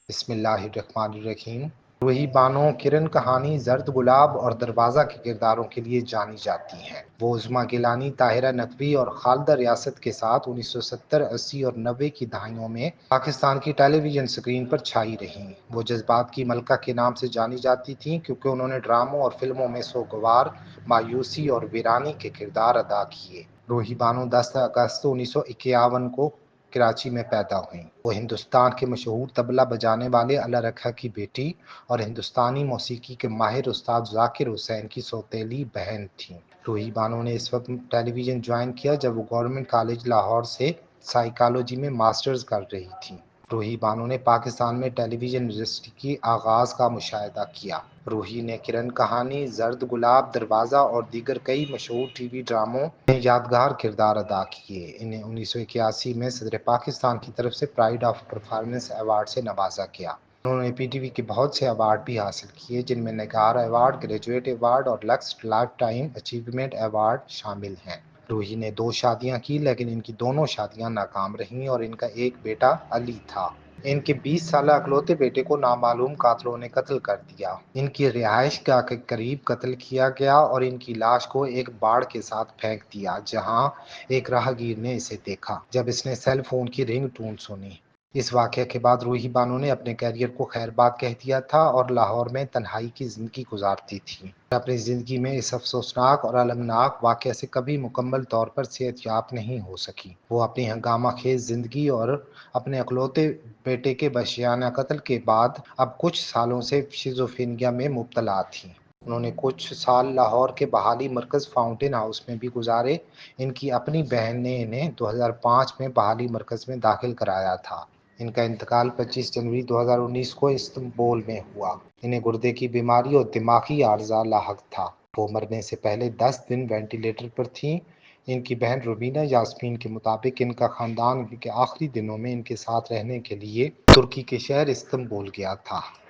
بسم اللہ الرحمن الرحیم۔ روحی بانو کرن کہانی زرد گلاب اور دروازہ کے کرداروں کے لیے جانی جاتی ہیں۔ وہ عظمیٰ گیلانی، طاہرہ نقوی اور خالدہ ریاست کے ساتھ 1970، 80 اور 90 کی دہائیوں میں پاکستان کی ٹیلی ویژن سکرین پر چھائی رہیں۔ وہ جذبات کی ملکہ کے نام سے جانی جاتی تھیں کیونکہ انہوں نے ڈراموں اور فلموں میں سوگوار، مایوسی اور ویرانی کے کردار ادا کیے۔ روحی بانو 10 اگست 1951 کو کراچی میں پیدا ہوئیں۔ وہ ہندوستان کے مشہور طبلہ بجانے والے اللہ رکھا کی بیٹی اور ہندوستانی موسیقی کے ماہر استاد ذاکر حسین کی سوتیلی بہن تھیں۔ روحی بانو نے اس وقت ٹیلی ویژن جوائن کیا جب وہ گورنمنٹ کالج لاہور سے سائیکالوجی میں ماسٹرز کر رہی تھیں۔ روحی بانو نے پاکستان میں ٹیلی ویژن انڈسٹری کی آغاز کا مشاہدہ کیا۔ روحی نے کرن کہانی، زرد گلاب، دروازہ اور دیگر کئی مشہور ٹی وی ڈراموں میں یادگار کردار ادا کیے۔ انہیں 1981 میں صدر پاکستان کی طرف سے پرائڈ آف پرفارمنس ایوارڈ سے نوازا گیا۔ انہوں نے پی ٹی وی کے بہت سے ایوارڈ بھی حاصل کیے جن میں نگار ایوارڈ، گریجویٹ ایوارڈ اور looks life time achievement award شامل ہیں۔ روحی نے 2 شادیاں کی لیکن ان کی دونوں شادیاں ناکام رہیں اور ان کا ایک بیٹا علی تھا۔ ان کے 20 سالہ اکلوتے بیٹے کو نامعلوم قاتلوں نے قتل کر دیا۔ ان کی رہائش گاہ کے قریب قتل کیا گیا اور ان کی لاش کو ایک باڑ کے ساتھ پھینک دیا جہاں ایک راہگیر نے اسے دیکھا جب اس نے سیل فون کی رنگ ٹون سنی۔ اس واقعے کے بعد روحی بانو نے اپنے کیریئر کو خیر بات کہہ دیا تھا اور لاہور میں تنہائی کی زندگی گزارتی تھی۔ اپنی زندگی میں اس افسوسناک اور المناک واقعے سے کبھی مکمل طور پر صحت یاب نہیں ہو سکی۔ وہ اپنی ہنگامہ خیز زندگی اور اپنے اکلوتے بیٹے کے وحشیانہ قتل کے بعد اب کچھ سالوں سے شیزوفرینیا میں مبتلا تھیں۔ انہوں نے کچھ سال لاہور کے بحالی مرکز فاؤنٹین ہاؤس میں بھی گزارے۔ ان کی اپنی بہن نے انہیں 2005 میں بحالی مرکز میں داخل کرایا تھا۔ ان کا انتقال 25 جنوری 2019 کو استنبول میں ہوا۔ انہیں گردے کی بیماری اور دماغی عارضہ لاحق تھا۔ وہ مرنے سے پہلے 10 دن وینٹی لیٹر پر تھیں۔ ان کی بہن روبینہ یاسمین کے مطابق ان کا خاندان ان کے آخری دنوں میں ان کے ساتھ رہنے کے لیے ترکی کے شہر استنبول گیا تھا۔